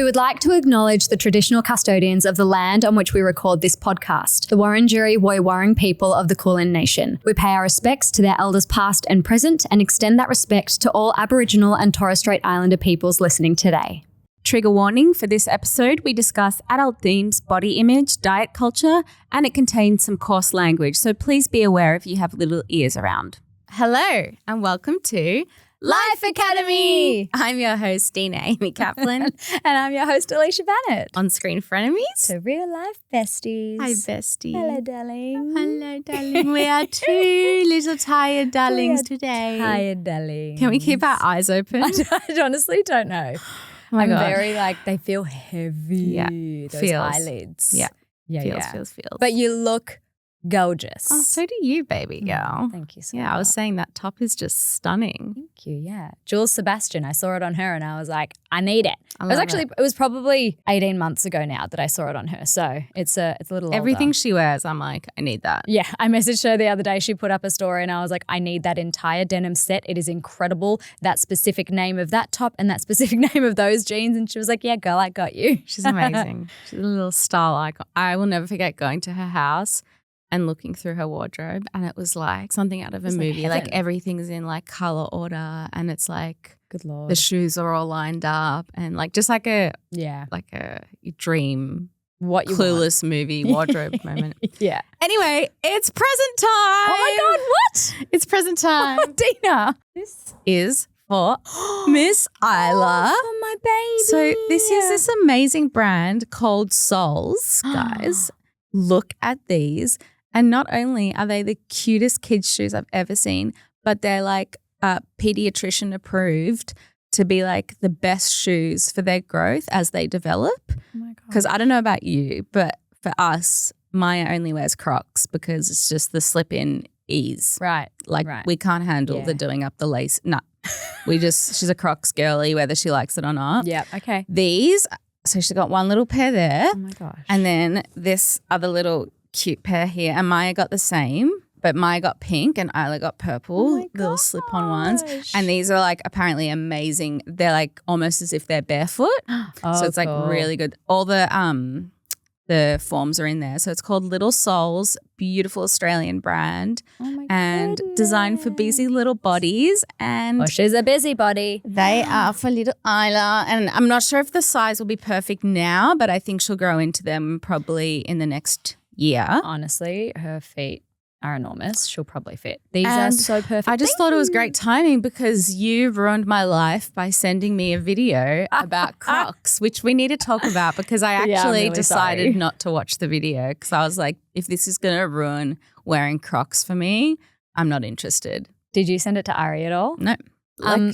would like to acknowledge the traditional custodians of the land on which we record this podcast, the Wurundjeri Woiwurrung people of the Kulin Nation. We pay our respects to their elders past and present and extend that respect to all Aboriginal and Torres Strait Islander peoples listening today. Trigger warning for this episode, we discuss adult themes, body image, diet culture, and it contains some coarse language, so please be aware if you have little ears around. Hello and welcome to Life Academy. I'm your host, Dena Amy Kaplan. And I'm your host, Alicia Bennett. On screen frenemies. So real life besties. Hi, bestie. Hello, darling. Hello, darling. We are two little tired darlings today. Tired, darling. Can we keep our eyes open? I honestly don't know. Oh my I'm God. very they feel heavy. Yeah. Those Feels. eyelids. Yeah. Yeah. Feels. But you look gorgeous. Oh, so do you, baby girl. Thank you so Yeah, much. I was saying that top is just stunning. Thank you, yeah. Jules Sebastian, I saw it on her and I was like, I need it. It It was probably 18 months ago now that I saw it on her. So it's a little Everything older. she wears, I'm like, I need that. Yeah, I messaged her the other day. She put up a story and I was like, I need that entire denim set. It is incredible. That specific name of that top and that specific name of those jeans. And she was like, yeah, girl, I got you. She's amazing. She's a little style icon. I will never forget going to her house and looking through her wardrobe, and it was like something out of a movie. Like everything's in like color order, and it's like Good Lord. the shoes are all lined up, and like just like a dream, What you clueless movie wardrobe moment. Yeah. Anyway, it's present time. Oh my God, what? It's present time. Dena. This is for Miss Isla. Oh, my baby. So this is this amazing brand called Souls, guys. Look at these. And not only are they the cutest kids' shoes I've ever seen, but they're like pediatrician approved to be like the best shoes for their growth as they develop. Oh my God. Because I don't know about you, but for us, Maya only wears Crocs because it's just the slip-in ease. Right. Like we can't handle the doing up the lace. No, she's a Crocs girly whether she likes it or not. Yeah. Okay. These, so she's got one little pair there. Oh my gosh. And then this other little cute pair here. And Maya got the same, but Maya got pink and Isla got purple, little slip-on ones. And these are like apparently amazing. They're like almost as if they're barefoot. So it's like really good. All the forms are in there. So it's called Little Souls, beautiful Australian brand. Oh my and designed for busy little bodies. And she's a busybody. they are for little Isla. And I'm not sure if the size will be perfect now, but I think she'll grow into them probably in the next year. Honestly, her feet are enormous. She'll probably fit. These are so perfect. I just thought it was great timing because you ruined my life by sending me a video about Crocs, which we need to talk about because I actually really decided sorry. not to watch the video because I was like, if this is going to ruin wearing Crocs for me, I'm not interested. Did you send it to Ari at all? No.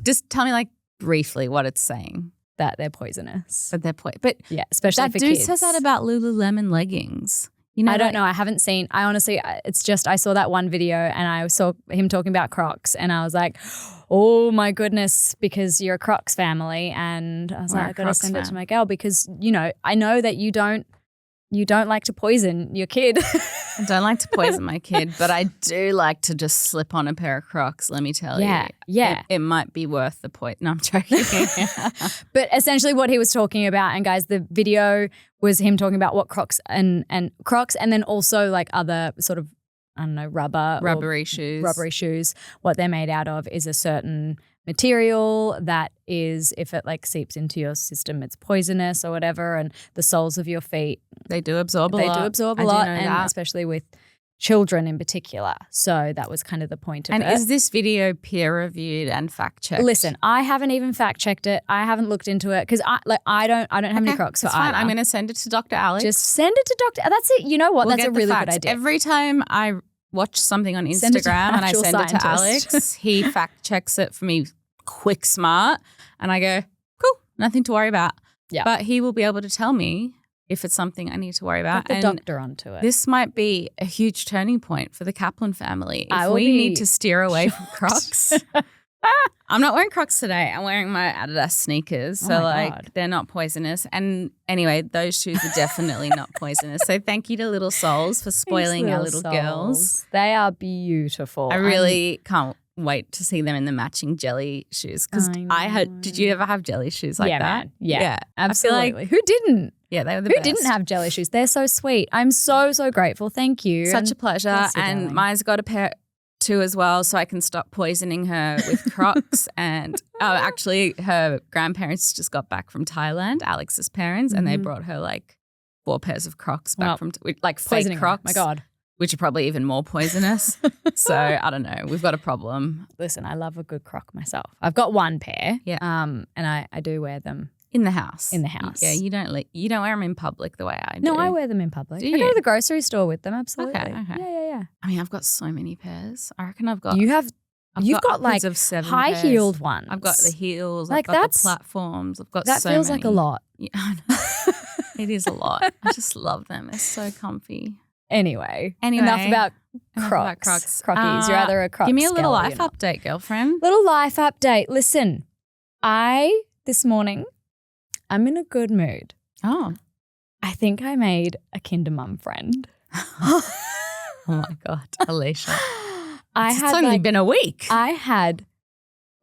Just tell me like briefly what it's saying. That they're poisonous. But Yeah, especially that for dude kids. says that about Lululemon leggings. You know, I don't know. I haven't seen. I honestly, it's just I saw that one video and I saw him talking about Crocs and I was like, oh my goodness, because you're a Crocs family, and I was We're like, a I got to Crocs send it fan. to my girl because I know that you don't like to poison your kid. I don't like to poison my kid, but I do like to just slip on a pair of Crocs, let me tell you. Yeah. It might be worth the point. No, I'm joking. But essentially what he was talking about, and guys, the video was him talking about what Crocs and Crocs, and then also like other sort of, I don't know, Rubbery shoes. What they're made out of is a certain material that is, if it like seeps into your system, it's poisonous or whatever. And the soles of your feet, They do absorb a lot. they do absorb a I do lot, know and that. especially with children in particular. So that was kind of the point of And it. is this video peer reviewed and fact checked? Listen, I haven't even fact checked it. I haven't looked into it because I don't have any Crocs for It's fine. either. I'm going to send it to Dr. Alex. Just send it to Doctor. That's it. You know what? We'll That's get a the really good facts. idea. Every time I watch something on Send it to Instagram an and I actual send it to scientist. Alex, he fact checks it for me quick smart and I go, cool, nothing to worry about. Yeah. But he will be able to tell me if it's something I need to worry about. Get the And doctor onto it. this might be a huge turning point for the Kaplan family. I If will we be need to steer away from Crocs. I'm not wearing Crocs today. I'm wearing my Adidas sneakers. So, my God. they're not poisonous. And anyway, those shoes are definitely not poisonous. So, thank you to Little Souls for spoiling our little girls. They are beautiful. I really can't wait to see them in the matching jelly shoes because did you ever have jelly shoes like that? Man. Yeah, absolutely. Like, who didn't? Yeah, they were the Who best. didn't have jelly shoes? They're so sweet. I'm so grateful. Thank you. Such a pleasure. And Maya's got a pair too as well, so I can stop poisoning her with Crocs. And actually, her grandparents just got back from Thailand, Alex's parents, and they brought her like 4 pairs of Crocs back from like fake Crocs. My God. Which are probably even more poisonous. So I don't know. We've got a problem. Listen, I love a good Croc myself. I've got 1 pair. Yeah. And I do wear them. In the house. In the house. Yeah, you don't wear them in public the way I do. No, I wear them in public. Do I you? go to the grocery store with them, absolutely. Okay. Yeah. I mean, I've got so many pairs. I reckon I've got. You've got like of 7 high-heeled pairs. ones. I've got the heels. Like I've got the platforms. I've got that so feels many. like a lot. Yeah, I know. It is a lot. I just love them. They're so comfy. Anyway, enough about Crocs. Crockies. You're either a Crocs Give me a little gal or life you're not. update, girlfriend. Little life update. Listen, this morning, I'm in a good mood. Oh. I think I made a Kinder Mum friend. Oh my God, Alicia. It's only like, been a week. I had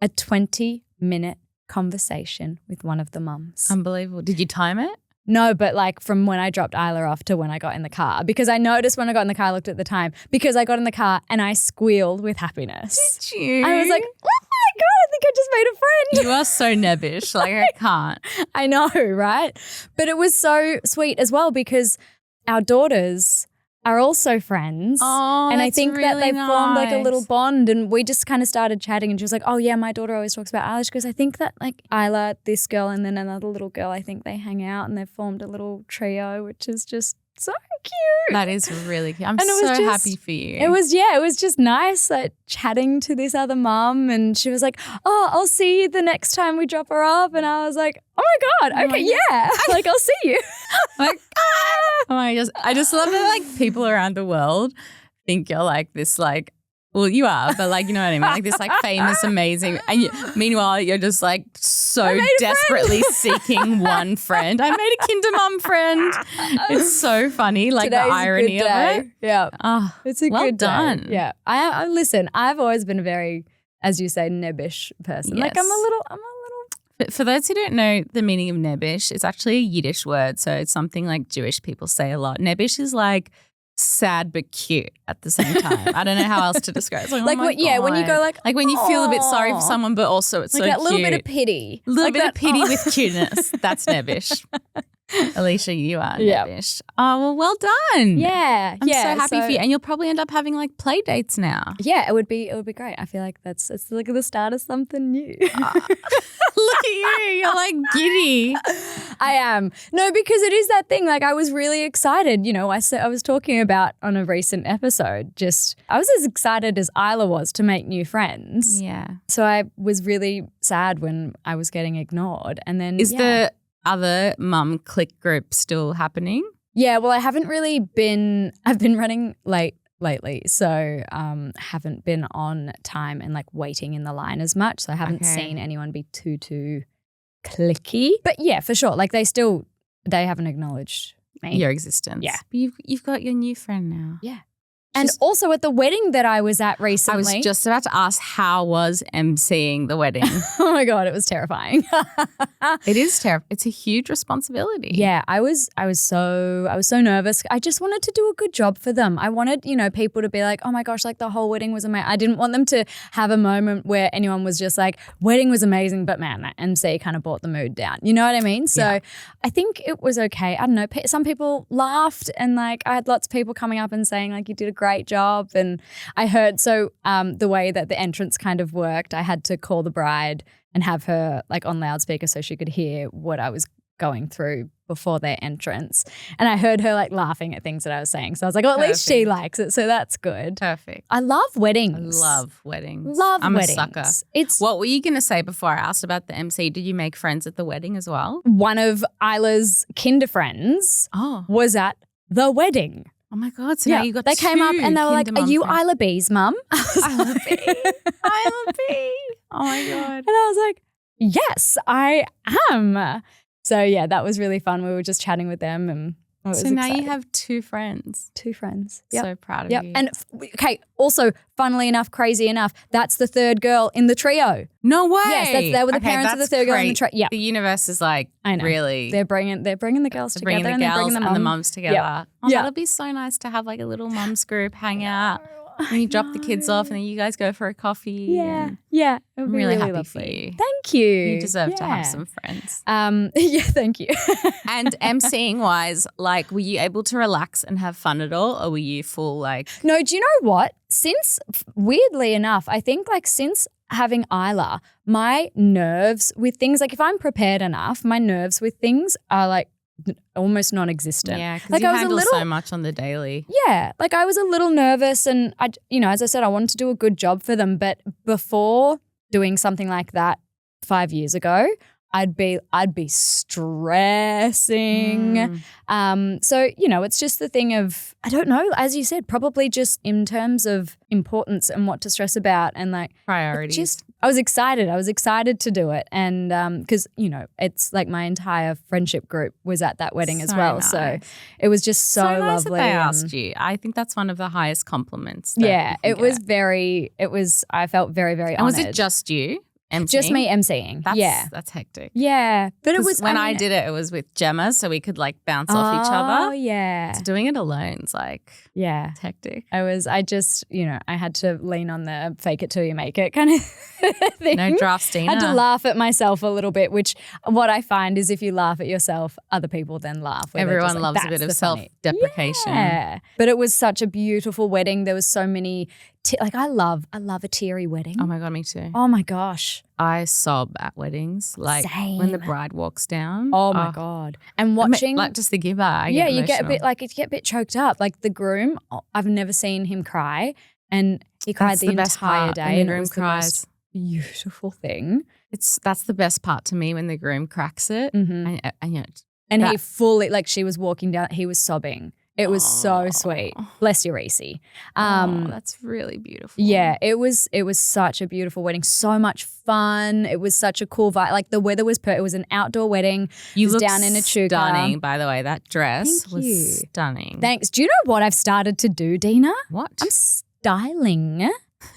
a 20-minute conversation with one of the mums. Unbelievable. Did you time it? No, but like from when I dropped Isla off to when I got in the car. Because I noticed when I got in the car, I looked at the time. Because I got in the car and I squealed with happiness. Did you? I was like, oh my God, I think I just made a friend. You are so nebbish. Like I can't. I know, right? But it was so sweet as well because our daughters are also friends. Oh, and I that's think that really they formed like a nice. little bond and we just kind of started chatting and she was like, oh yeah, my daughter always talks about Alice because I think that like Isla, this girl and then another little girl, I think they hang out and they've formed a little trio, which is just so cute. That is really cute. I'm And it was so just- happy for you. It was just nice like chatting to this other mum and she was like, oh, I'll see you the next time we drop her off. And I was like, oh my God, okay, yeah. Like I'll see you. like, oh my gosh. I just love that like people around the world think you're like this like, well, you are, but like, you know what I mean? Like this like famous, amazing. And meanwhile, you're just like so desperately seeking one friend. I made a Kinder Mum friend. It's so funny, like Today's the irony a good of day. it. Yeah. Oh, It's a well good day. done. Yeah. I listen, I've always been a very, as you say, nebbish person. Like I'm a Yes. little For those who don't know the meaning of nebbish, it's actually a Yiddish word. So it's something like Jewish people say a lot. Nebbish is like sad but cute at the same time. I don't know how else to describe it. It's like oh my when, when you go God. like when you feel a bit sorry for "Aw." someone, but also it's like so that little cute. bit of pity. A little Like bit of that, pity "Aw." with cuteness. That's nebbish. Alicia, you are Yeah. nebbish. Oh, well done. Yeah. I'm yeah. so happy for you. And you'll probably end up having like play dates now. Yeah, it would be great. I feel like it's like the start of something new. Look at you. You're like giddy. I am. No, because it is that thing. Like I was really excited. You know, I was talking about on a recent episode, I was as excited as Isla was to make new friends. Yeah. So I was really sad when I was getting ignored. And then Is the other mum click group still happening? Yeah, well, I've been running late lately, so haven't been on time and like waiting in the line as much. So I haven't seen anyone be too clicky. But yeah, for sure. Like they haven't acknowledged me. Your existence. Yeah. But you've got your new friend now. Yeah. And also at the wedding that I was at recently. I was just about to ask, how was emceeing the wedding? Oh my God, it was terrifying. It is terrible. It's a huge responsibility. Yeah, I was so nervous. I just wanted to do a good job for them. I wanted, people to be like, oh my gosh, like the whole wedding was amazing. I didn't want them to have a moment where anyone was just like, wedding was amazing, but man, that MC kind of brought the mood down. You know what I mean? So I think it was okay. I don't know. Some people laughed and like I had lots of people coming up and saying like you did a great job. And I heard the way that the entrance kind of worked, I had to call the bride and have her like on loudspeaker so she could hear what I was going through before their entrance. And I heard her like laughing at things that I was saying. So I was like, at least she likes it. So that's good. Perfect. I love weddings. Love weddings. I'm a sucker. What were you going to say before I asked about the MC? Did you make friends at the wedding as well? One of Isla's kinder friends was at the wedding. Oh my God. So now you got They came up and they were like, are you Isla B's mum? Isla B. Isla B. Oh my God. And I was like, yes, I am. So yeah, that was really fun. We were just chatting with them and I was So now you excited. have 2 friends. 2 friends. Yep. So proud of Yep. you. And okay, also, funnily enough, crazy enough, that's the 3rd girl in the trio. No way. Yes, they were the parents of the 3rd girl in the trio. Yeah. The universe is like I know. really They're bringing the girls together bringing the and they're girls bringing and the mums together. Yeah. Oh, Yeah. that'll be so nice to have like a little mums group hang out. And you drop the kids off and then you guys go for a coffee. Yeah. and Yeah. It would I'm be really really happy lovely. for you. Thank you. You deserve to Yeah. have some friends. Yeah, thank you. And MCing wise, like, were you able to relax and have fun at all, or were you full like? No, do you know what? Weirdly enough, I think like since having Isla, my nerves with things, like if I'm prepared enough, my nerves with things are like almost non-existent. Yeah, because like you I was handle a little, so much on the daily. Yeah, like I was a little nervous and as I said, I wanted to do a good job for them. But before doing something like that 5 years ago, I'd be stressing. So, it's just the thing of, I don't know, as you said, probably just in terms of importance and what to stress about and like Priorities. I was excited to do it. And because, it's like my entire friendship group was at that wedding as well. Nice. So it was just so nice lovely. that they and- asked you. I think that's one of the highest compliments. That Yeah, you it can was get. I felt very, very And honored. was it just you? MCing? Just me emceeing? That's hectic. Yeah. But it 'Cause was when I did it was with Gemma, so we could like bounce off each Oh, other. yeah. So doing it alone's like Yeah. it's hectic. I had to lean on the fake it till you make it kind of thing. No drafts, Dena. I had to laugh at myself a little bit, which what I find is if you laugh at yourself, other people then laugh. where they're just Everyone like, loves a bit "That's of the funny." self-deprecation. Yeah. But it was such a beautiful wedding. There was so many, I love a teary wedding. Oh my God, me too. Oh my gosh. I sob at weddings. Like when the Same. bride walks down. Oh my God. And watching. Like just the giver. I Yeah, get you get a emotional. bit you get a bit choked up. Like the groom, I've never seen him cry, and he cried That's the best entire part, day, when the and it groom was cries. the most beautiful thing. That's the best part to me when the groom cracks it. Mhm. And And he fully, like she was walking down, he was sobbing. It was so sweet. Bless you, Reese. that's really beautiful. Yeah, it was such a beautiful wedding. So much fun. It was such a cool vibe. Like the weather was it was an outdoor wedding. You It was look down in Echuca. stunning, by the way. That dress Thank was you. stunning. Thanks. Do you know what I've started to do, Dena? What? I'm styling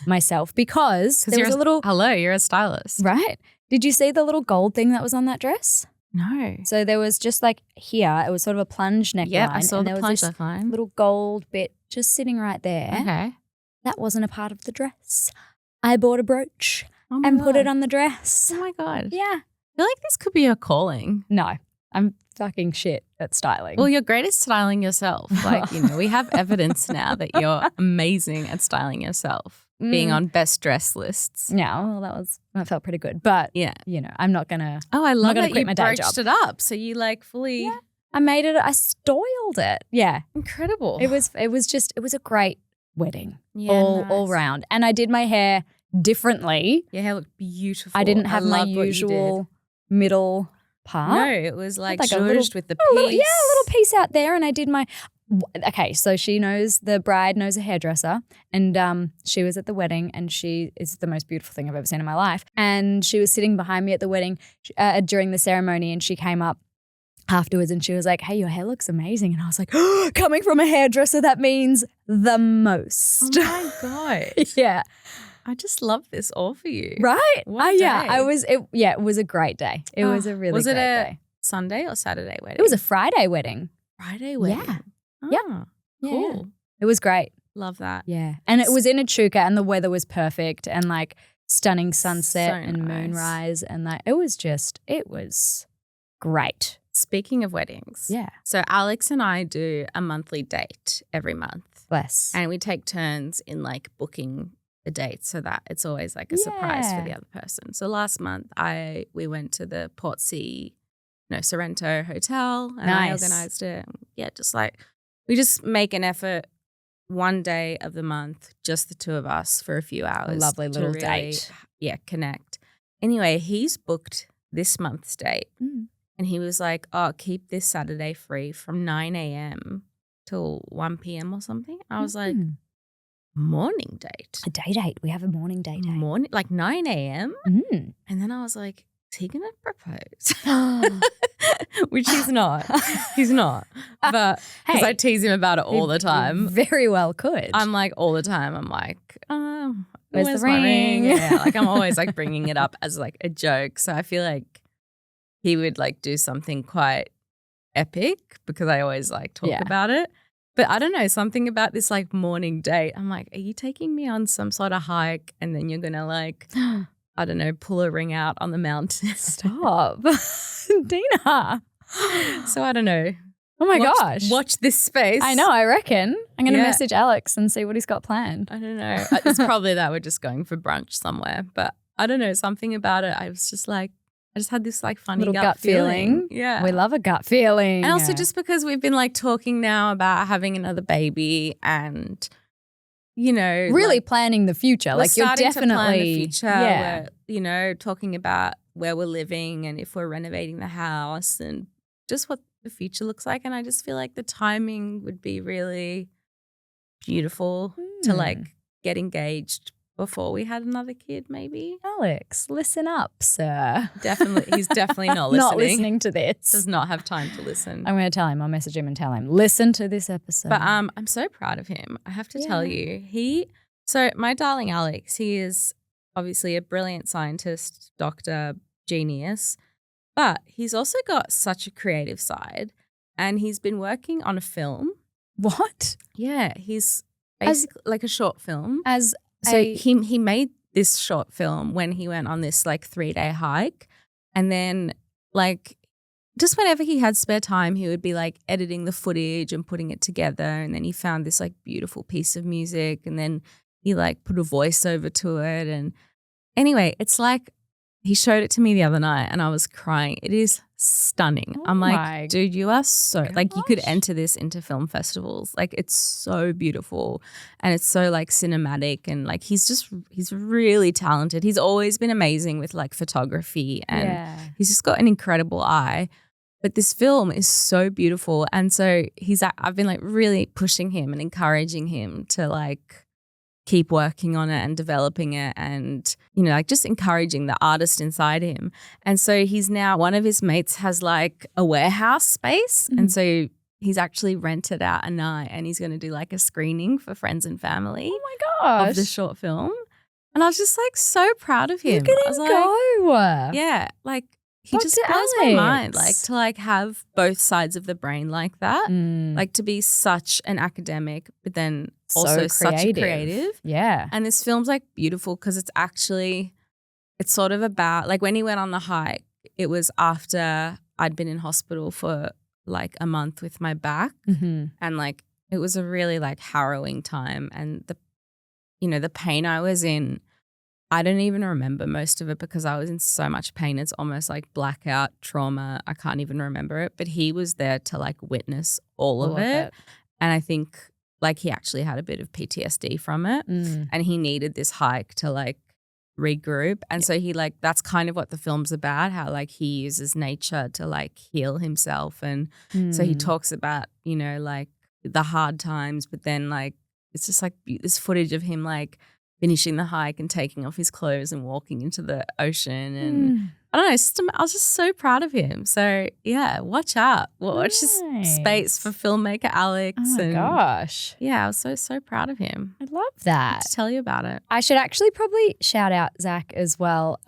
myself because there was a little Hello, you're a stylist. right. Did you see the little gold thing that was on that dress? No. So there was just like here, it was sort of a plunge neckline. Yeah, I saw and the there plunge was this neckline. little gold bit just sitting right there. Okay. That wasn't a part of the dress. I bought a brooch Oh my and put it God. on the dress. Oh my God. Yeah. I feel like this could be a calling. No, I'm fucking shit at styling. Well, you're great at styling yourself. Like, we have evidence now that you're amazing at styling yourself, being on best dress lists. Yeah, well, that felt pretty good. But, Yeah. I'm not going to. Oh, I love gonna that quit you my day broached job. it up. So you like fully I made it. I styled it. Yeah. incredible. It was a great wedding Yeah, all nice. round. And I did my hair differently. Your hair looked beautiful. I didn't have my loved what you usual middle part. No, it was like Like a zhuzhed little- with the A little, piece. yeah, a little piece out there, and I did my. Okay, so the bride knows a hairdresser, and she was at the wedding, and she is the most beautiful thing I've ever seen in my life. And she was sitting behind me at the wedding during the ceremony, and she came up afterwards, and she was like, "Hey, your hair looks amazing," and I was like, oh, "Coming from a hairdresser, that means the most." Oh my God. Yeah, I just love this all for you. right. What Yeah, day? it was a great day. It was a really was it great a day. Sunday or Saturday wedding? It was a Friday wedding. Friday wedding. Yeah. Oh, Yep. Yeah. Cool. It was great. Love that. Yeah. And it was in Echuca and the weather was perfect and like stunning sunset So and nice. moonrise and like it was great. Speaking of weddings. Yeah. So Alex and I do a monthly date every month. Bless. And we take turns in like booking a date so that it's always like a surprise for Yeah. the other person. So last month we went to the Sorrento Hotel and I Nice. organised it. Yeah, just like we just make an effort one day of the month, just the two of us for a few hours. lovely to little really, date. Yeah, connect. Anyway, he's booked this month's date Mm. and he was like, oh, keep this Saturday free from 9 a.m. till 1 p.m. or something. I was like, Mm. morning date? A day date. We have a morning day date. Morning, like 9 a.m.? Mm. And then I was like, is he going to propose? Which he's not. He's not. But because Hey, I tease him about it all the time. Very well could. I'm like all the time. I'm like, where's the my ring? Yeah, like I'm always like bringing it up as like a joke. So I feel like he would like do something quite epic because I always like talk about it. But I don't know, something about this like morning date. I'm like, are you taking me on some sort of hike and then you're going to like, I don't know, pull a ring out on the mountain? Stop. Dena. So I don't know. Oh my gosh. Watch this space. I know, I reckon. I'm going to message Alex and see what he's got planned. I don't know. It's probably that we're just going for brunch somewhere. But I don't know, something about it. I was just like, I just had this like funny little gut feeling. Yeah. We love a gut feeling. And also just because we've been like talking now about having another baby and, you know. Really like, planning the future. Like you're definitely. To plan the future. We're, you know, talking about where we're living and if we're renovating the house and just what the future looks like. And I just feel like the timing would be really beautiful to like get engaged before we had another kid, maybe. Alex, listen up, sir. Definitely. He's definitely not listening. Not listening to this. Does not have time to listen. I'm going to tell him. I'll message him and tell him, listen to this episode. But I'm so proud of him. I have to tell you. So my darling Alex, he is obviously a brilliant scientist, doctor, genius, but he's also got such a creative side and he's been working on a film. What? Yeah, he's basically like a short film. So he made this short film when he went on this like 3-day hike, and then like just whenever he had spare time, he would be like editing the footage and putting it together, and then he found this like beautiful piece of music, and then he like put a voiceover to it, and anyway, it's like he showed it to me the other night, and I was crying. It is stunning. I'm like, dude, you are so like you could enter this into film festivals. Like it's so beautiful and it's so like cinematic and like he's really talented. He's always been amazing with like photography and he's just got an incredible eye. But this film is so beautiful, and so I've been like really pushing him and encouraging him to like keep working on it and developing it and, you know, like just encouraging the artist inside him. And so he's now, one of his mates has like a warehouse space. And so he's actually rented out a night and he's going to do like a screening for friends and family. Oh my gosh. Of the short film. And I was just like so proud of him. Look at him go. Yeah, like he Dr. just blows Alex. my mind, like to like have both sides of the brain like that, like to be such an academic, but then also such a creative. Yeah. And this film's like beautiful because it's sort of about like when he went on the hike, it was after I'd been in hospital for like a month with my back and like it was a really like harrowing time, and the pain I was in, I don't even remember most of it because I was in so much pain. It's almost like blackout trauma. I can't even remember it. But he was there to like witness all of it. And I think like he actually had a bit of PTSD from it and he needed this hike to like regroup. And so he like, that's kind of what the film's about, how like he uses nature to like heal himself. And so he talks about, you know, like the hard times, but then like it's just like this footage of him like finishing the hike and taking off his clothes and walking into the ocean. And I don't know, I was just so proud of him. So yeah, watch out. Watch this space for filmmaker Alex. Oh my gosh. Yeah, I was so proud of him. I love that. To tell you about it. I should actually probably shout out Zach as well.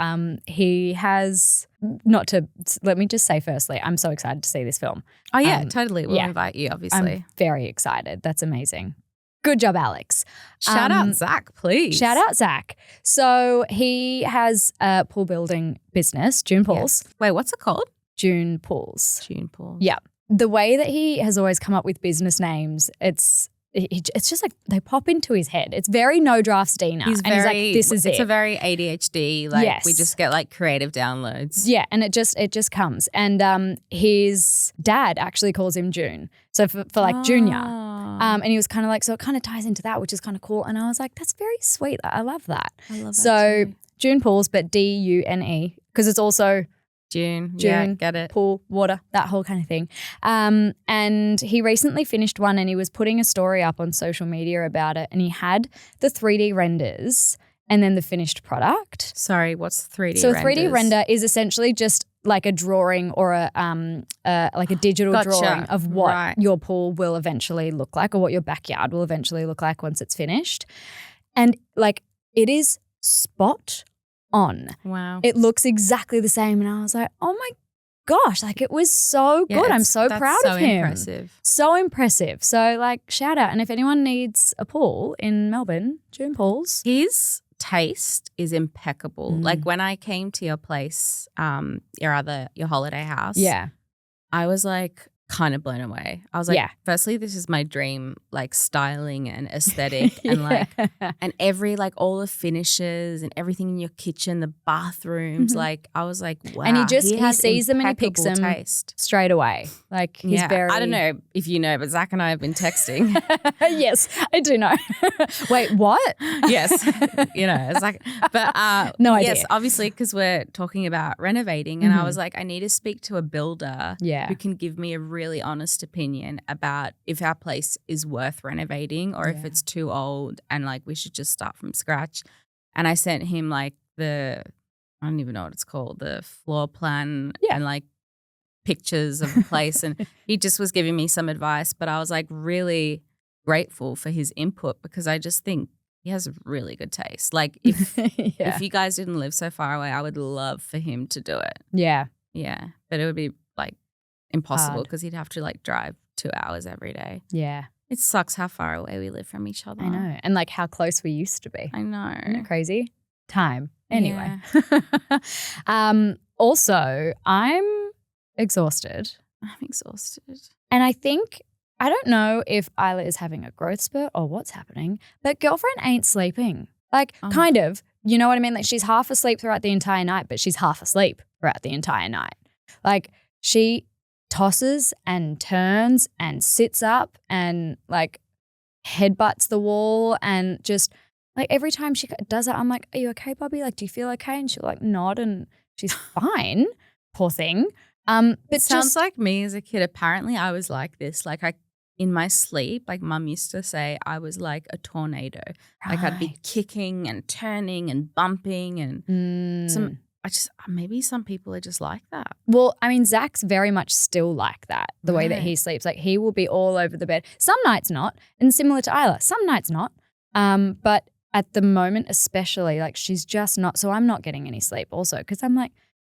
He has, let me just say firstly, I'm so excited to see this film. Oh yeah, totally. We'll invite you, obviously. I'm very excited. That's amazing. Good job, Alex. Shout out Zach, please. Shout out Zach. So he has a pool building business, June Pools. Yes. Wait, what's it called? June Pools. June Pools. Yeah. The way that he has always come up with business names, it's just like they pop into his head. It's very no drafts Dena. He's like, this is it. It's a very ADHD, like we just get like creative downloads. Yeah, and it just comes. And his dad actually calls him June. So for like junior. And he was kind of like, so it kind of ties into that, which is kind of cool. And I was like, that's very sweet. I love that. I love that so too. June Pools, but DUNE, because it's also June, yeah, get it. Pool, water, that whole kind of thing. And he recently finished one and he was putting a story up on social media about it, and he had the 3D renders and then the finished product. Sorry, what's 3D So a renders? 3D render is essentially just like a drawing or like a digital drawing of what your pool will eventually look like or what your backyard will eventually look like once it's finished. And like it is spot on. Wow. It looks exactly the same. And I was like, oh my gosh, like it was so good. I'm so proud of him. Impressive. So impressive. So like shout out. And if anyone needs a pool in Melbourne, June Pools. His taste is impeccable. Like when I came to your place, your holiday house. Yeah. I was like kind of blown away. I was like, firstly, this is my dream, like styling and aesthetic and like, and every, like all the finishes and everything in your kitchen, the bathrooms, like I was like, wow. And he sees them and he picks them taste. Straight away. Like he's very. I don't know if you know, but Zach and I have been texting. Yes, I do know. Wait, what? Yes. You know, it's like, but no idea. Yes, obviously, because we're talking about renovating and I was like, I need to speak to a builder who can give me a really honest opinion about if our place is worth renovating or if it's too old and like we should just start from scratch. And I sent him like I don't even know what it's called, the floor plan and like pictures of the place. And he just was giving me some advice, but I was like really grateful for his input because I just think he has really good taste. Like if you guys didn't live so far away, I would love for him to do it. Yeah. Yeah. But it would be like impossible because he'd have to like drive 2 hours every day. Yeah. It sucks how far away we live from each other. I know. And like how close we used to be. I know. Isn't it crazy? Time. Anyway. Also, I'm exhausted. I'm exhausted. And I think, I don't know if Isla is having a growth spurt or what's happening, but girlfriend ain't sleeping. Like kind of, you know what I mean? Like she's half asleep throughout the entire night, but she's half asleep throughout the entire night. Like she tosses and turns and sits up and like headbutts the wall and just like every time she does it, I'm like, are you okay, Bobby? Like, do you feel okay? And she'll like nod and she's fine. Poor thing. But it sounds like me as a kid. Apparently I was like this. Like in my sleep, like mum used to say I was like a tornado. Like I'd be kicking and turning and bumping and maybe some people are just like that. Well, I mean, Zach's very much still like that, the way that he sleeps. Like he will be all over the bed. Some nights not, and similar to Isla, some nights not. But at the moment especially, like she's just not, so I'm not getting any sleep also because I'm like,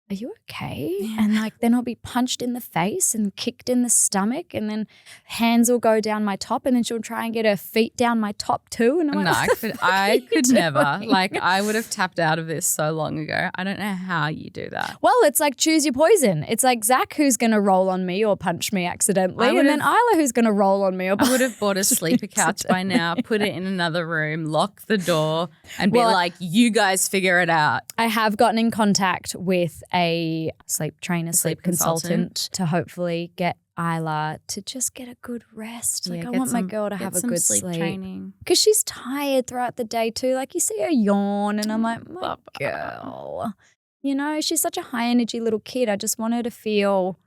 are you okay? Yeah. And like then I'll be punched in the face and kicked in the stomach and then hands will go down my top and then she'll try and get her feet down my top too. And I'm like, I could never. Like I would have tapped out of this so long ago. I don't know how you do that. Well, it's like choose your poison. It's like Zach who's going to roll on me or punch me accidentally and then Isla who's going to roll on me. Or I would have bought a sleeper couch by now, put it in another room, lock the door and be like, you guys figure it out. I have gotten in contact with a sleep trainer, sleep consultant to hopefully get Isla to just get a good rest. Like I want my girl to have a good sleep training because she's tired throughout the day too. Like you see her yawn and I'm like, my girl, you know, she's such a high energy little kid. I just want her to feel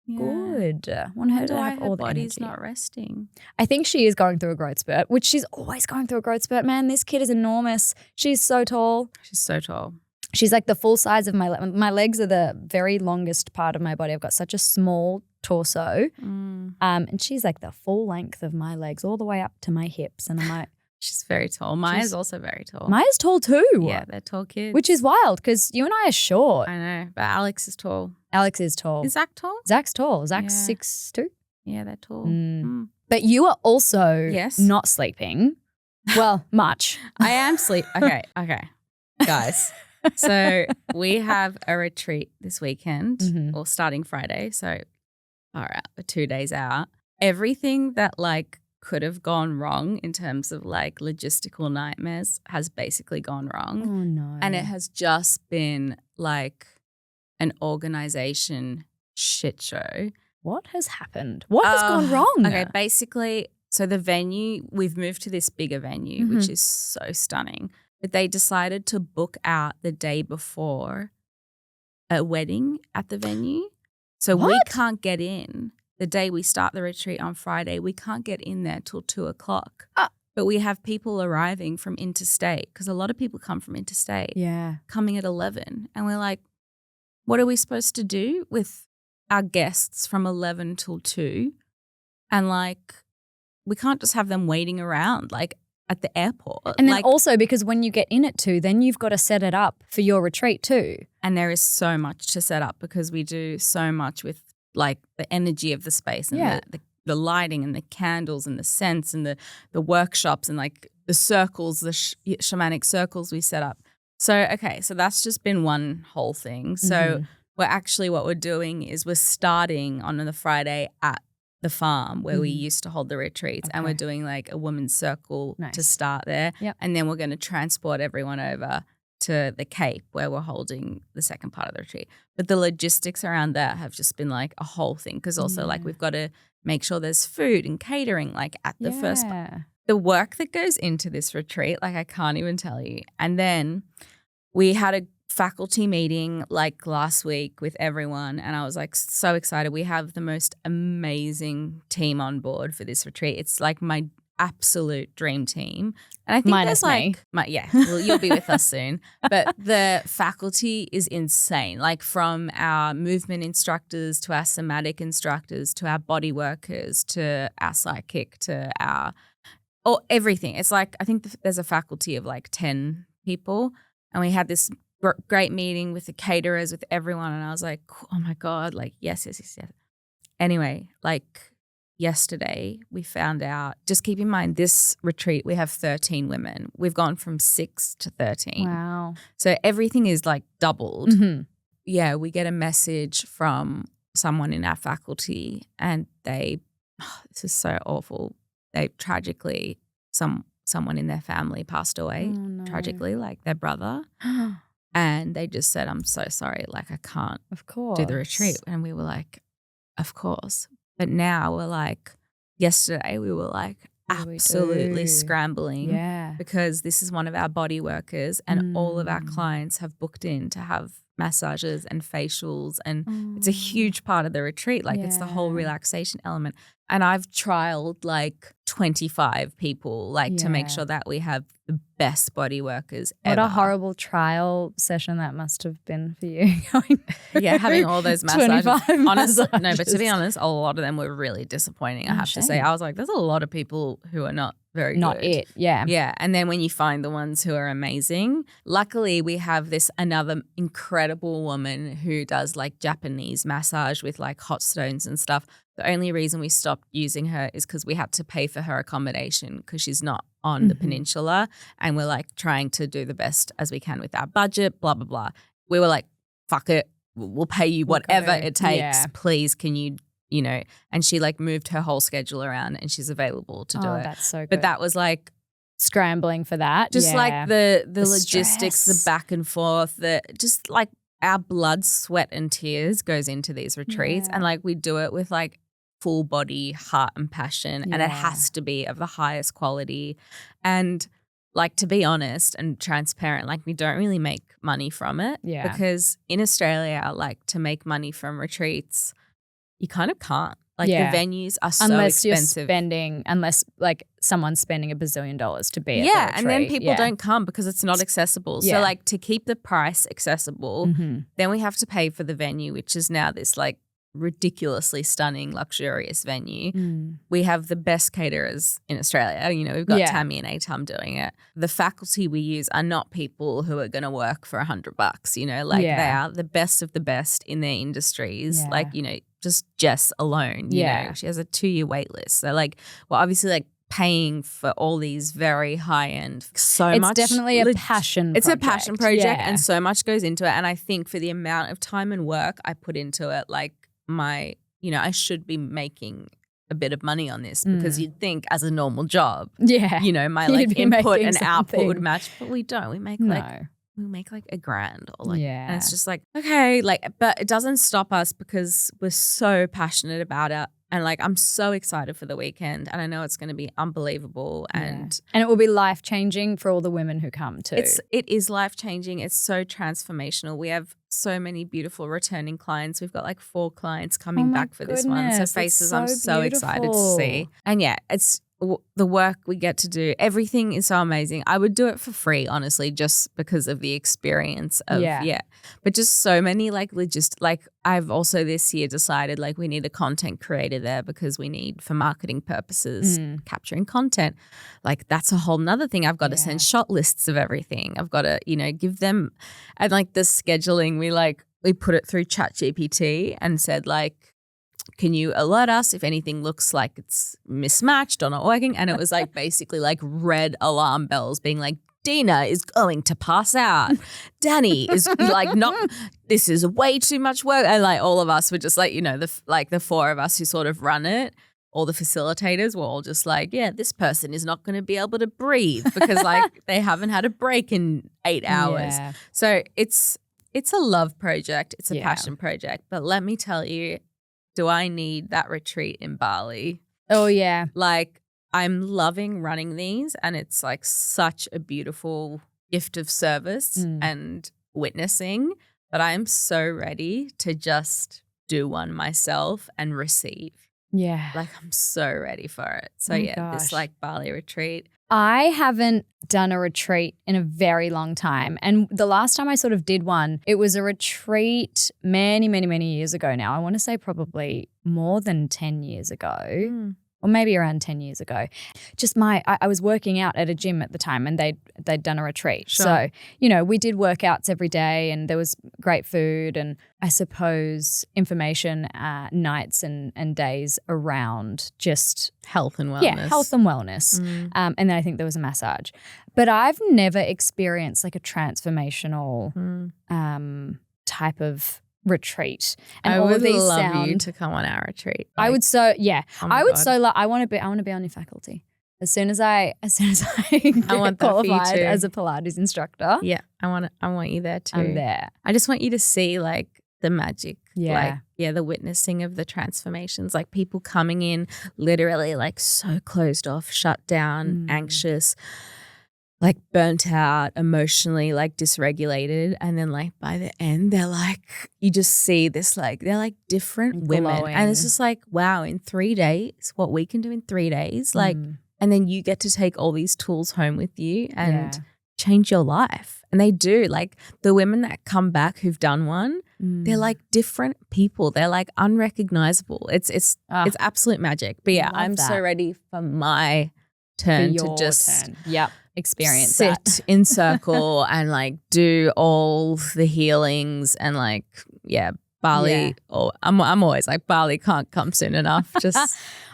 good. I want her to have all the energy. Body's not resting. I think she is going through a growth spurt, which she's always going through a growth spurt. Man, this kid is enormous. She's so tall. She's so tall. She's like the full size of my legs are the very longest part of my body. I've got such a small torso. And she's like the full length of my legs all the way up to my hips. And I'm like, she's very tall. Maya's also very tall. Maya's tall too. Yeah, they're tall kids. Which is wild because you and I are short. I know, but Alex is tall. Alex is tall. Is Zach tall? Zach's tall. Zach's 6'2". Yeah, they're tall. But you are also not sleeping. Well, much. I am sleep. Okay. Guys. So we have a retreat this weekend or starting Friday. So all right, we're 2 days out. Everything that like could have gone wrong in terms of like logistical nightmares has basically gone wrong. Oh no. And it has just been like an organization shit show. What has happened? What has gone wrong? Okay, basically, so the venue, we've moved to this bigger venue, which is so stunning. But they decided to book out the day before a wedding at the venue. So we can't get in the day we start the retreat on Friday. We can't get in there till 2:00. But we have people arriving from interstate because a lot of people come from interstate. Yeah. Coming at 11. And we're like, what are we supposed to do with our guests from 11 till 2? And like, we can't just have them waiting around like at the airport. And then like, also because when you get in at 2, then you've got to set it up for your retreat too. and there is so much to set up because we do so much with like the energy of the space and the lighting and the candles and the scents and the workshops and like the circles, the shamanic circles we set up. So, okay, so that's just been one whole thing. So what we're doing is we're starting on the Friday at the farm where we used to hold the retreats, and we're doing like a women's circle to start there. Yep. And then we're going to transport everyone over to the Cape where we're holding the second part of the retreat. But the logistics around that have just been like a whole thing because also like we've got to make sure there's food and catering like at the first part. The work that goes into this retreat, like I can't even tell you. And then we had a faculty meeting like last week with everyone, and I was like so excited. We have the most amazing team on board for this retreat. It's like my absolute dream team. And I think minus there's like well, you'll be with us soon. But the faculty is insane. Like from our movement instructors to our somatic instructors to our body workers to our psychic to our everything. It's like I think there's a faculty of like 10 people, and we had this great meeting with the caterers, with everyone, and I was like, oh my God, like yes. Anyway, like yesterday we found out, just keep in mind this retreat, we have 13 women. We've gone from 6 to 13. Wow. So everything is like doubled. Mm-hmm. Yeah, we get a message from someone in our faculty and this is so awful. They tragically, someone in their family passed away tragically, like their brother. And they just said, I'm so sorry, like I can't do the retreat. And we were like, of course. But now we're like, yesterday we were like absolutely scrambling because this is one of our body workers and all of our clients have booked in to have massages and facials, and it's a huge part of the retreat. Like it's the whole relaxation element. And I've trialed like 25 people like to make sure that we have the best body workers ever. What a horrible trial session that must have been for you. Having all those massages. 25 Honestly, massages. no, but to be honest, a lot of them were really disappointing, I have to say. I was like, there's a lot of people who are not very good. Yeah. And then when you find the ones who are amazing, luckily we have this another incredible woman who does like Japanese massage with like hot stones and stuff. The only reason we stopped using her is because we had to pay for her accommodation because she's not on the peninsula, and we're like trying to do the best as we can with our budget, blah, blah, blah. We were like, fuck it, we'll pay you whatever it takes. Please, can you know, and she like moved her whole schedule around and she's available to do it. That's so good. But that was like scrambling for that. Just like the logistics, the back and forth, just like our blood, sweat and tears goes into these retreats, and like we do it with like full body heart and passion, and it has to be of the highest quality. And like, to be honest and transparent, like we don't really make money from it because in Australia, like to make money from retreats, you kind of can't. Like the venues are so expensive. Unless like someone's spending $1 bazillion to be at the retreat. And then people don't come because it's not accessible. So like to keep the price accessible, then we have to pay for the venue, which is now this like ridiculously stunning, luxurious venue. We have the best caterers in Australia. You know, we've got Tammy and Atam doing it. The faculty we use are not people who are going to work for $100, you know, like they are the best of the best in their industries. Like, you know, just Jess alone, you know, she has a 2-year wait list. So like, well, obviously like paying for all these very high-end, it's definitely a passion project. It's a passion project and so much goes into it. And I think for the amount of time and work I put into it, like I should be making a bit of money on this because you'd think as a normal job, you know, my like input and output would match, but we don't. We make like $1,000 or like, and it's just like, okay, like, but it doesn't stop us because we're so passionate about it. And like, I'm so excited for the weekend, and I know it's going to be unbelievable. And it will be life-changing for all the women who come too. It is life-changing. It's so transformational. We have so many beautiful returning clients. We've got like 4 clients coming back for this one. So faces I'm so excited to see. And the work we get to do, everything is so amazing. I would do it for free, honestly, just because of the experience of, But just so many like I've also this year decided like we need a content creator there because we need for marketing purposes, capturing content. Like that's a whole nother thing. I've got to send shot lists of everything. I've got to, give them, and like the scheduling, we put it through ChatGPT and said like, can you alert us if anything looks like it's mismatched or not working? And it was like basically like red alarm bells being like, Dena is going to pass out. Danny is like this is way too much work. And like all of us were just like, the four of us who sort of run it, all the facilitators were all just like, yeah, this person is not going to be able to breathe because like they haven't had a break in 8 hours. Yeah. So it's a love project. It's a passion project. But let me tell you, do I need that retreat in Bali? Oh, yeah. Like, I'm loving running these, and it's like such a beautiful gift of service and witnessing. But I am so ready to just do one myself and receive. Yeah. Like, I'm so ready for it. So, this like Bali retreat. I haven't done a retreat in a very long time. And the last time I sort of did one, it was a retreat many, many, many years ago now. I want to say probably more than 10 years ago. Or maybe around 10 years ago. Just I was working out at a gym at the time and they'd done a retreat. Sure. So, we did workouts every day and there was great food and I suppose information nights and days around just health and wellness. Yeah, health and wellness. And then I think there was a massage. But I've never experienced like a transformational type of retreat. And I all would of these love you to come on our retreat. I would so I would God. so love. I want to be on your faculty as soon as I get want that for you qualified too. as a Pilates instructor. Yeah, I want you there too. I'm there. I just want you to see like the magic. Yeah. Like, the witnessing of the transformations, like people coming in literally like so closed off, shut down, anxious, like burnt out, emotionally like dysregulated. And then like by the end, they're like, you just see this like, they're like different women. Glowing. And it's just like, wow, in 3 days, what we can do in 3 days. Like, and then you get to take all these tools home with you and change your life. And they do. Like the women that come back who've done one, they're like different people. They're like unrecognizable. It's absolute magic. But yeah, I'm so ready for my turn to just experience sit in circle and like do all the healings and like Bali. Or I'm always like Bali can't come soon enough.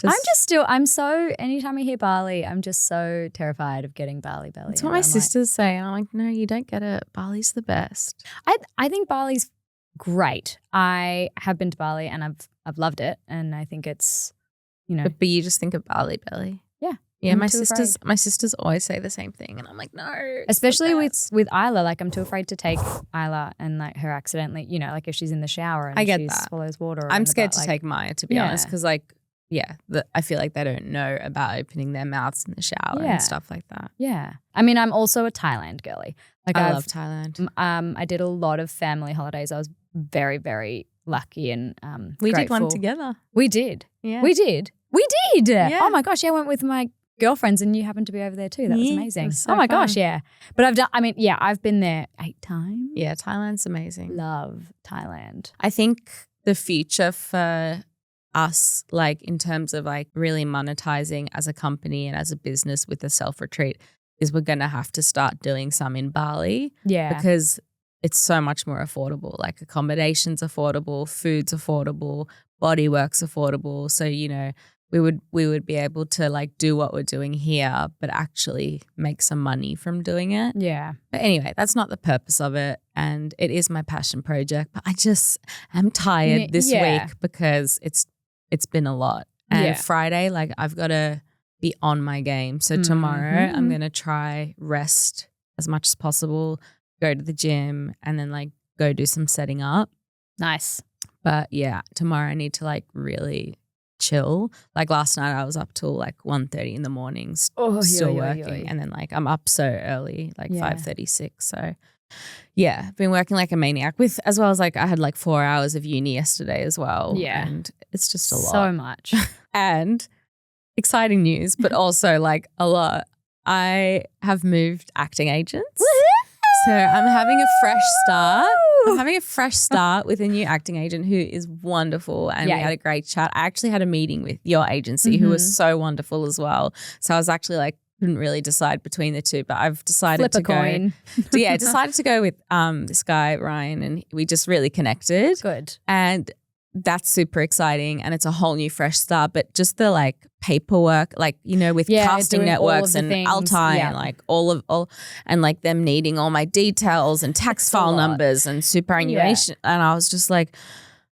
I'm so anytime I hear Bali, I'm just so terrified of getting Bali belly. That's what my sisters say. And I'm like, no, you don't get it. Bali's the best. I think Bali's great. I have been to Bali and I've loved it, and I think it's But you just think of Bali belly. Yeah, my sisters always say the same thing, and I'm like, no. Especially with Isla, like I'm too afraid to take Isla and like her accidentally, like if she's in the shower and she swallows water. I'm scared to take Maya, to be honest, because like, I feel like they don't know about opening their mouths in the shower and stuff like that. Yeah, I mean, I'm also a Thailand girly. Like I love Thailand. I did a lot of family holidays. I was very, very lucky and we grateful. did one together. We did. Yeah, we did. Yeah. Oh my gosh, I went with my girlfriends and you happened to be over there too. That was amazing. It was so oh my fun. gosh, yeah. But I've been there 8 times. Yeah, Thailand's amazing. Love Thailand. I think the future for us, like in terms of like really monetizing as a company and as a business with the self-retreat, is we're going to have to start doing some in Bali. Yeah. Because it's so much more affordable. Like accommodation's affordable, food's affordable, bodywork's affordable. So, we would be able to like do what we're doing here, but actually make some money from doing it. Yeah. But anyway, that's not the purpose of it. And it is my passion project. But I just am tired this week because it's been a lot. And Friday, like I've got to be on my game. So tomorrow I'm going to try rest as much as possible, go to the gym and then like go do some setting up. Nice. But yeah, tomorrow I need to like really chill. Like last night I was up till like 1:30 in the mornings still working. And then like I'm up so early, like 5:36. So yeah, I've been working like a maniac as well as like I had like 4 hours of uni yesterday as well. Yeah. And it's just a lot. So much. And exciting news, but also like a lot. I have moved acting agents. So I'm having a fresh start. I'm having a fresh start with a new acting agent who is wonderful, and we had a great chat. I actually had a meeting with your agency who was so wonderful as well. So I was actually like, couldn't really decide between the two, but I've decided to go. Decided to go with this guy, Ryan, and we just really connected. Good. And that's super exciting, and it's a whole new fresh start. But just the like paperwork, like, you know, with casting networks and Altai and like all and like them needing all my details and tax file numbers and superannuation. And I was just like,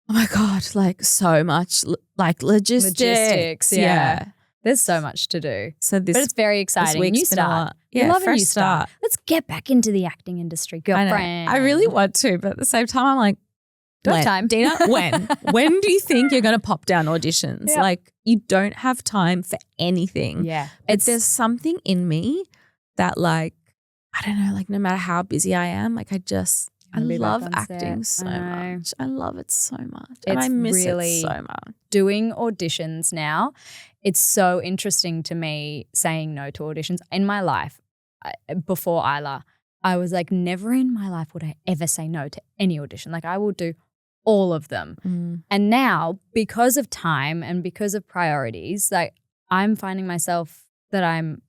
oh my God, like so much like logistics. Yeah. There's so much to do. So but it's very exciting. New start. Yeah, love a fresh new start. Let's get back into the acting industry, girlfriend. I really want to, but at the same time I'm like, don't have time. Dena, when do you think you're going to pop down auditions? Yeah. Like, you don't have time for anything. Yeah. But there's something in me that like, I don't know, like no matter how busy I am, like I love acting so much. I love it so much. And I miss it so much. Doing auditions now, it's so interesting to me saying no to auditions. In my life, before Isla, I was like, never in my life would I ever say no to any audition. Like I will do all of them. And now, because of time and because of priorities, like I'm finding myself that I'm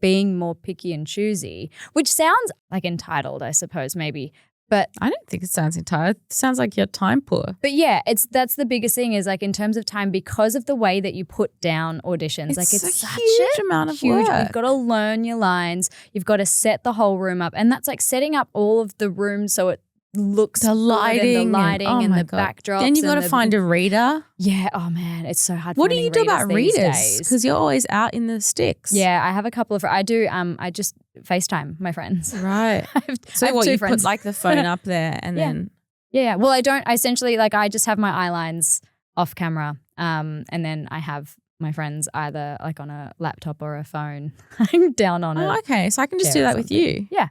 being more picky and choosy, which sounds like entitled, I suppose, maybe. But I don't think it sounds entitled. It sounds like you're time poor. But yeah, that's the biggest thing is like in terms of time, because of the way that you put down auditions, it's such a huge amount of work. You've got to learn your lines. You've got to set the whole room up. And that's like setting up all of the rooms so it looks the lighting and the backdrops. Then you've got to find a reader. Yeah. Oh man, it's so hard. What do you do about readers? Because you're always out in the sticks. Yeah, I have a couple of. I do. I just FaceTime my friends. Right. I have what two you friends. put like the phone up there and then. Yeah. Well, I don't. I essentially like I just have my eye lines off camera. And then I have my friends either like on a laptop or a phone. I'm down on it. Oh, okay. So I can just do that with you. Yeah.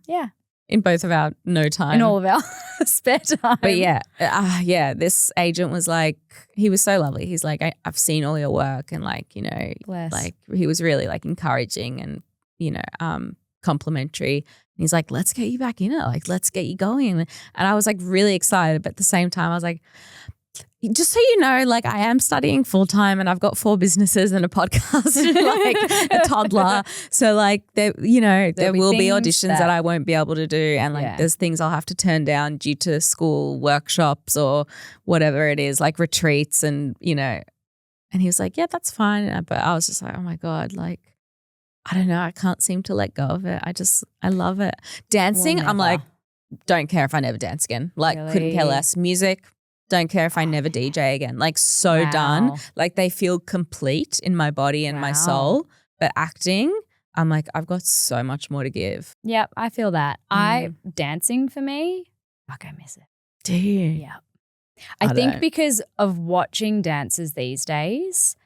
Yeah. In both of our no time. In all of our spare time. But this agent was like, he was so lovely. He's like, I've seen all your work and like, you know, like he was really like encouraging and, you know, complimentary. And he's like, let's get you back in it. Like, let's get you going. And I was like really excited. But at the same time, I was like, just so you know, like I am studying full time and I've got 4 businesses and a podcast and like a toddler. So like there will be auditions that I won't be able to do, and like there's things I'll have to turn down due to school workshops or whatever it is, like retreats and you know. And he was like, yeah, that's fine. But I was just like, oh my God, like I don't know, I can't seem to let go of it. I love it. Dancing, I'm like, don't care if I never dance again. Like couldn't care less. Music. Don't care if I never DJ again. Like done. Like they feel complete in my body and my soul. But acting, I'm like, I've got so much more to give. Yep, I feel that. Dancing for me, fuck, I miss it. Do you? Yeah. I think because of watching dances these days,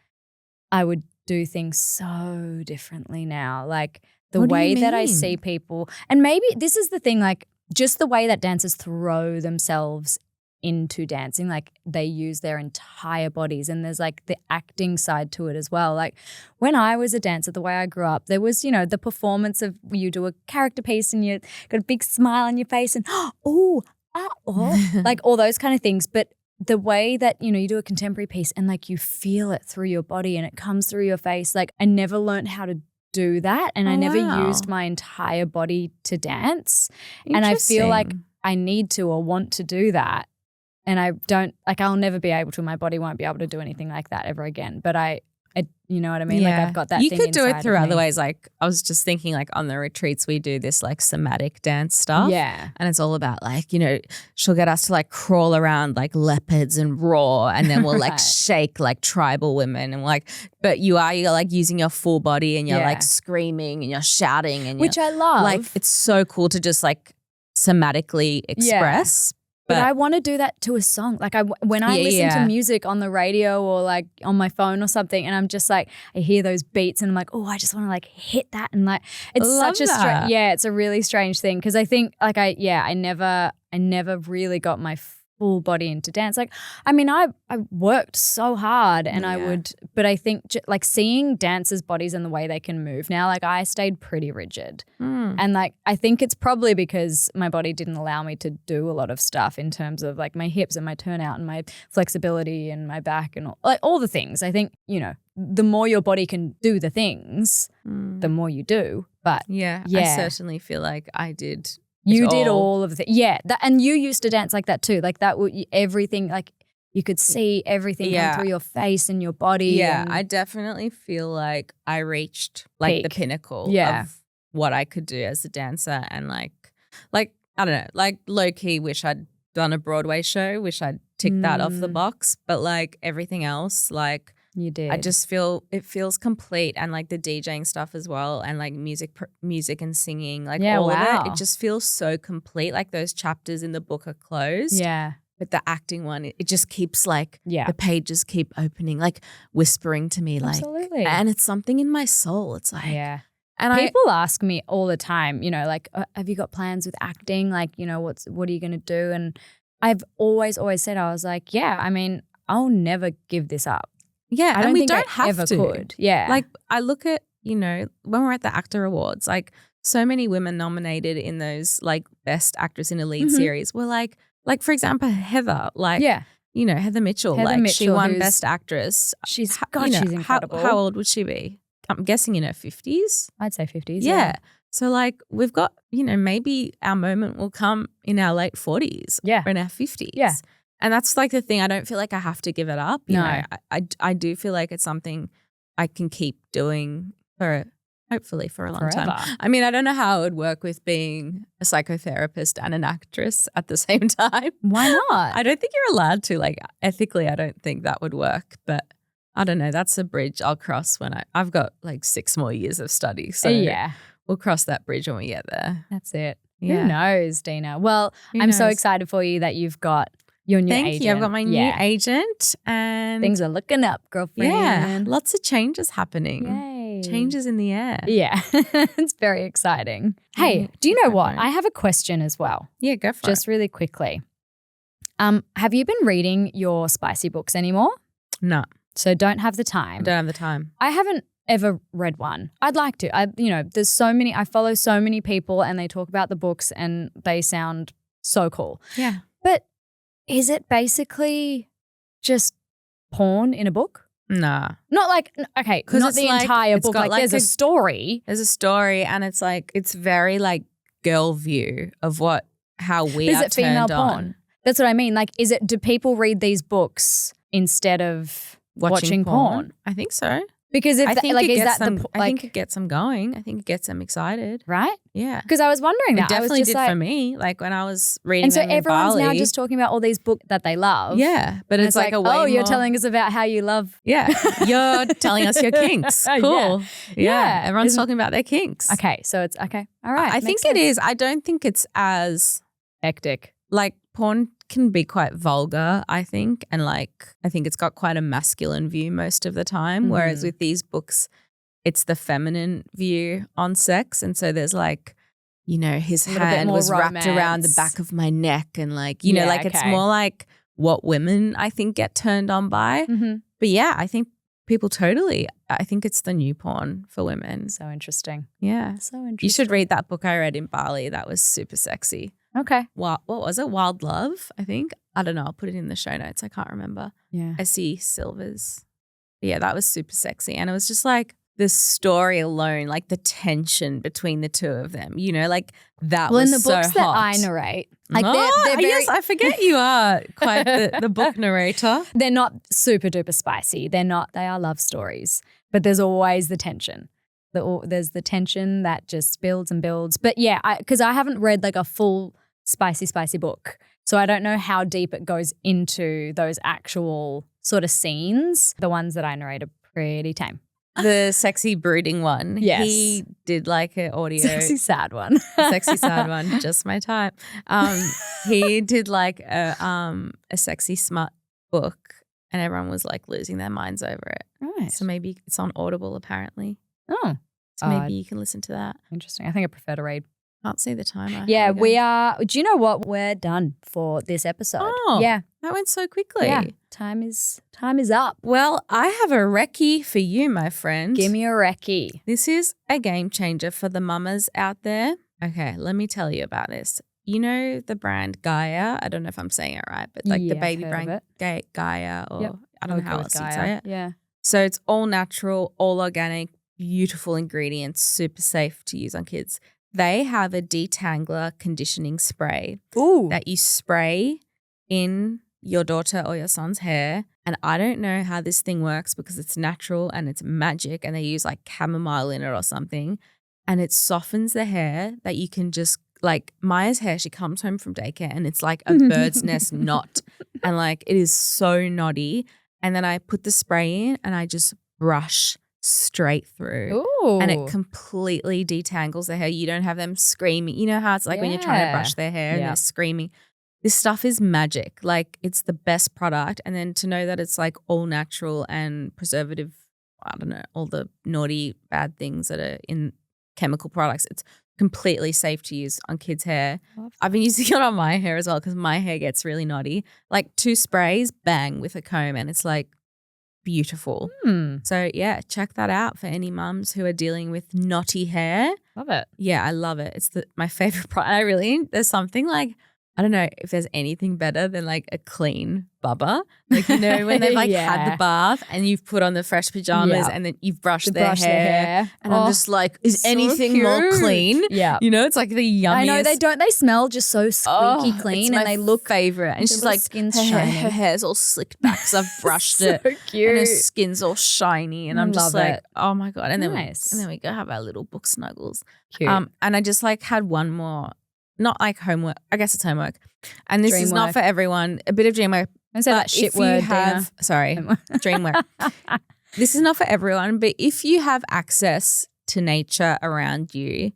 I would do things so differently now. Like the way that I see people, and maybe this is the thing, like just the way that dancers throw themselves into dancing, like they use their entire bodies, and there's like the acting side to it as well. Like when I was a dancer, the way I grew up, there was, you know, the performance of you do a character piece and you got a big smile on your face and like all those kind of things. But the way that, you know, you do a contemporary piece and like you feel it through your body and it comes through your face, like I never learned how to do that, and I never used my entire body to dance, and I feel like I need to or want to do that. And I don't, like I'll never be able to, my body won't be able to do anything like that ever again. But I you know what I mean? Yeah. Like I've got that you thing could do it inside through of other me. ways. Like I was just thinking like on the retreats we do this like somatic dance stuff. Yeah. And it's all about like, you know, she'll get us to like crawl around like leopards and roar, and then we'll like shake like tribal women, and like, but you're like using your full body and you're like screaming and you're shouting, and which I love. Like it's so cool to just like somatically express. But I want to do that to a song. Like when I listen to music on the radio or like on my phone or something, and I'm just like, I hear those beats and I'm like, oh, I just want to like hit that. And like, it's such a it's a really strange thing. Cause I think like I never really got my full body into dance. Like, I mean, I worked so hard and I would, but I think like seeing dancers' bodies and the way they can move now, like I stayed pretty rigid. And like, I think it's probably because my body didn't allow me to do a lot of stuff in terms of like my hips and my turnout and my flexibility and my back and all the things. I think, you know, the more your body can do the things, the more you do. But I certainly feel like I did. You did all of the and you used to dance like that too. Like that would everything, like you could see everything come through your face and your body. Yeah, and I definitely feel like I reached like the pinnacle of what I could do as a dancer, and like I don't know, like low key wish I'd done a Broadway show, wish I'd ticked that off the box, but like everything else, like you did. I just feel it feels complete, and like the DJing stuff as well, and like music and singing, like all of it. It just feels so complete. Like those chapters in the book are closed. Yeah. But the acting one, it just keeps like the pages keep opening, like whispering to me, like, absolutely. And it's something in my soul. It's like, and people ask me all the time, you know, like, have you got plans with acting? Like, you know, what are you going to do? And I've always said, I was like, I mean, I'll never give this up. Yeah, I don't think I have ever to. Could. Yeah. Like I look at, you know, when we're at the Actor Awards, like so many women nominated in those like Best Actress in a Lead series were like for example, Heather, like, you know, Heather Mitchell, she won Best Actress. She's incredible. How old would she be? I'm guessing in her 50s. I'd say 50s. Yeah. So like we've got, you know, maybe our moment will come in our late 40s or in our 50s. Yeah. And that's like the thing. I don't feel like I have to give it up. You know, I do feel like it's something I can keep doing hopefully for a long time. I mean, I don't know how it would work with being a psychotherapist and an actress at the same time. Why not? I don't think you're allowed to. Like ethically, I don't think that would work. But I don't know. That's a bridge I'll cross when I've got like 6 more years of study. So we'll cross that bridge when we get there. That's it. Yeah. Who knows, Dena? Well, I'm so excited for you that you've got your new agent. Thank you. I've got my new agent and things are looking up, girlfriend. Yeah, lots of changes happening. Yay. Changes in the air. Yeah, it's very exciting. Hey, do you know what? I have a question as well. Yeah, go for it. Just really quickly. Have you been reading your spicy books anymore? No. So don't have the time. Don't have the time. I haven't ever read one. I'd like to. There's so many. I follow so many people and they talk about the books and they sound so cool. Yeah. But is it basically just porn in a book? Nah. Not like, okay, not the entire book. Like there's a story. There's a story and it's like, it's very like girl view of how we are turned on. That's what I mean. Like, do people read these books instead of watching porn? I think so. Because I think it gets them going. I think it gets them excited. Right? Yeah. Because I was wondering that. It definitely did for me. Like when I was reading and so them in everyone's Bali, now just talking about all these books that they love. Yeah. But it's like a way you're more... telling us about how you love. Yeah. You're telling us your kinks. Cool. Yeah. Everyone's talking about their kinks. Okay. So it's okay. All right. I think it is. I don't think it's as hectic. Like porn can be quite vulgar, I think. And like, I think it's got quite a masculine view most of the time. Whereas with these books, it's the feminine view on sex. And so there's like, you know, his hand was wrapped around the back of my neck and like, you know, like it's more like what women I think get turned on by. But yeah, I think people I think it's the new porn for women. So interesting. Yeah. So interesting. You should read that book I read in Bali. That was super sexy. Okay. What was it? Wild Love, I think. I don't know. I'll put it in the show notes. I can't remember. Yeah. Essie Silvers. But yeah, that was super sexy. And it was just like the story alone, like the tension between the two of them, you know, like that was so hot. Well, in the books that I narrate, like they're very... Yes, I forget you are quite the book narrator. They're not super duper spicy. They are love stories, but there's always the tension. There's the tension that just builds and builds. But yeah, because I haven't read like a full spicy book. So I don't know how deep it goes into those actual sort of scenes. The ones that I narrate are pretty tame. The sexy brooding one. Yes. He did like an audio. Sexy sad one. Sexy sad one. Just my type. He did like a sexy smut book and everyone was like losing their minds over it. Right. So maybe it's on Audible apparently. Oh. So maybe you can listen to that. Interesting. I think I prefer to read Can't see the timer. Yeah, we are. Do you know what? We're done for this episode. Oh, yeah, that went so quickly. Yeah, time is up. Well, I have a recce for you, my friend. Give me a recce. This is a game changer for the mamas out there. Okay, let me tell you about this. You know the brand Gaia? I don't know if I'm saying it right, but like the baby brand Gaia or I don't know how else you'd say it. Yeah. So it's all natural, all organic, beautiful ingredients, super safe to use on kids. They have a detangler conditioning spray that you spray in your daughter or your son's hair. And I don't know how this thing works because it's natural and it's magic and they use like chamomile in it or something. And it softens the hair that you can just like Maya's hair, she comes home from daycare and it's like a bird's nest knot. And like it is so knotty. And then I put the spray in and I just brush straight through. Ooh. And it completely detangles the hair. You don't have them screaming. You know how it's like when you're trying to brush their hair and they're screaming. This stuff is magic. Like it's the best product. And then to know that it's like all natural and preservative, I don't know, all the naughty bad things that are in chemical products. It's completely safe to use on kids' hair. I've been using it on my hair as well because my hair gets really knotty. Like 2 sprays, bang, with a comb and it's like beautiful. So yeah, check that out for any mums who are dealing with knotty hair. Love it. Yeah, I love it. It's my favorite product. There's something like, I don't know if there's anything better than like a clean bubba. Like, you know, when they've like had the bath and you've put on the fresh pajamas and then you've brushed their hair. And I'm just like, is so anything more clean? Yeah. You know, it's like the yummiest. I know they smell just so squeaky clean and they look favorite. And she's like, her hair's all slicked back because I've brushed it. So cute. And her skin's all shiny. And I'm just like, oh my God. And then, nice. and then we go have our little book snuggles. Cute. And I just like had one more. Not like homework. I guess it's homework. And this is not for everyone. A bit of dream work. I say that shit word, Dena. Sorry, dream work. This is not for everyone, but if you have access to nature around you.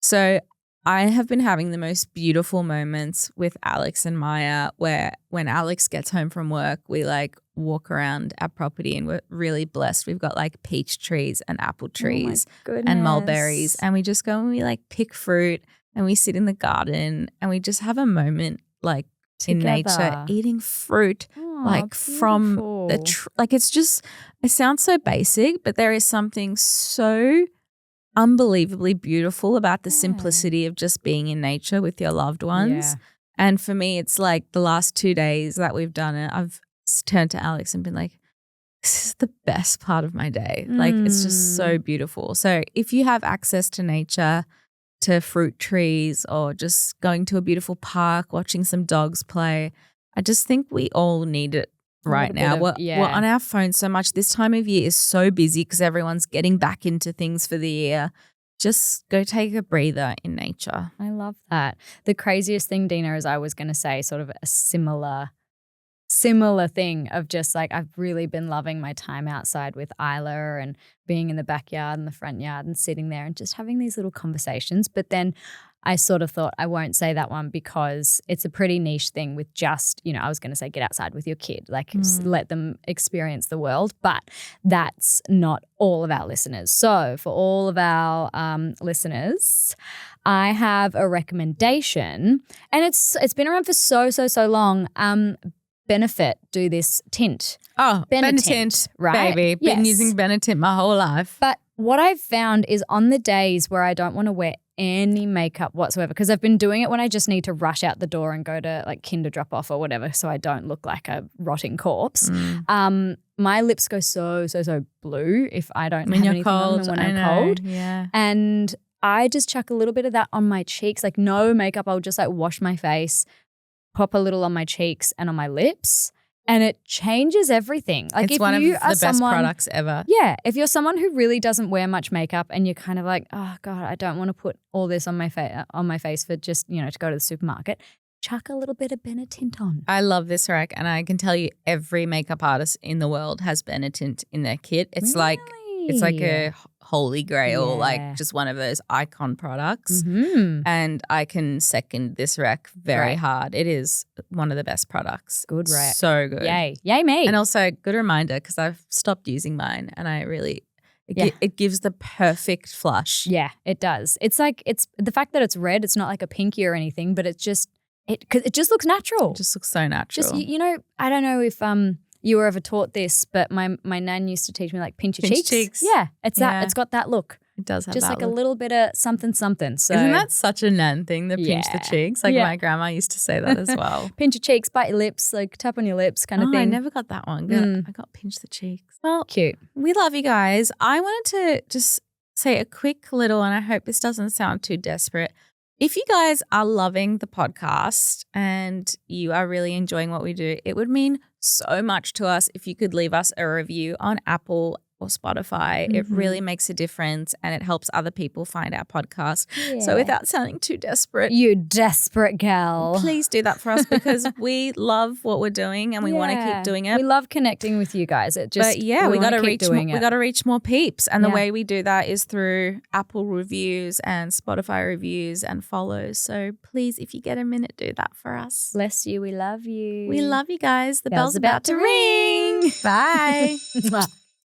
So I have been having the most beautiful moments with Alex and Maya where when Alex gets home from work, we like walk around our property and we're really blessed. We've got like peach trees and apple trees and mulberries and we just go and we like pick fruit. And we sit in the garden and we just have a moment like together. In nature, eating fruit like beautiful. From the like it's just, it sounds so basic, but there is something so unbelievably beautiful about the simplicity of just being in nature with your loved ones. Yeah. And for me, it's like the last 2 days that we've done it, I've turned to Alex and been like, this is the best part of my day. Like it's just so beautiful. So if you have access to nature, to fruit trees or just going to a beautiful park, watching some dogs play. I just think we all need it right now. We're on our phones so much. This time of year is so busy because everyone's getting back into things for the year. Just go take a breather in nature. I love that. The craziest thing, Dena, is I was going to say sort of a similar thing of just like I've really been loving my time outside with Isla and being in the backyard and the front yard and sitting there and just having these little conversations. But then I sort of thought I won't say that one because it's a pretty niche thing with just, you know, I was going to say get outside with your kid, like let them experience the world. But that's not all of our listeners. So for all of our listeners, I have a recommendation and it's been around for so long. Benefit do this tint. Oh, Benetint, right? Baby. Been using Benetint my whole life. But what I've found is on the days where I don't want to wear any makeup whatsoever, because I've been doing it when I just need to rush out the door and go to like kinder drop off or whatever so I don't look like a rotting corpse. My lips go so blue if I don't have anything on them when I'm cold. Yeah. And I just chuck a little bit of that on my cheeks, like no makeup. I'll just like wash my face, pop a little on my cheeks and on my lips, and it changes everything. Like it's one of the best products ever. Yeah. If you're someone who really doesn't wear much makeup and you're kind of like, oh God, I don't want to put all this on my face for just, you know, to go to the supermarket, chuck a little bit of Benetint on. I love this rack and I can tell you every makeup artist in the world has Benetint in their kit. It's like a holy grail, like just one of those icon products. And I can second this rec very hard. It is one of the best products. Good rec. So good. Yay me. And also good reminder because I've stopped using mine and I really It gives the perfect flush. Yeah, it does. It's like it's the fact that it's red. It's not like a pinky or anything, but it just looks natural. It just looks so natural. Just you know, I don't know if you were ever taught this, but my nan used to teach me like pinch your cheeks. Yeah, it's that. It's got that look. It does have just that like look. a little bit of something. So isn't that such a nan thing? The pinch the cheeks. Like my grandma used to say that as well. Pinch your cheeks, bite your lips, like tap on your lips, kind of thing. I never got that one. I got pinch the cheeks. Well, cute. We love you guys. I wanted to just say a quick little, and I hope this doesn't sound too desperate. If you guys are loving the podcast and you are really enjoying what we do, it would mean so much to us if you could leave us a review on Apple or Spotify. It really makes a difference and it helps other people find our podcast. Yeah. So without sounding too desperate. You desperate gal. Please do that for us because we love what we're doing and we want to keep doing it. We love connecting with you guys. We got to reach more peeps. And the way we do that is through Apple reviews and Spotify reviews and follows. So please, if you get a minute, do that for us. Bless you. We love you. We love you guys. The bell's about to ring. Bye.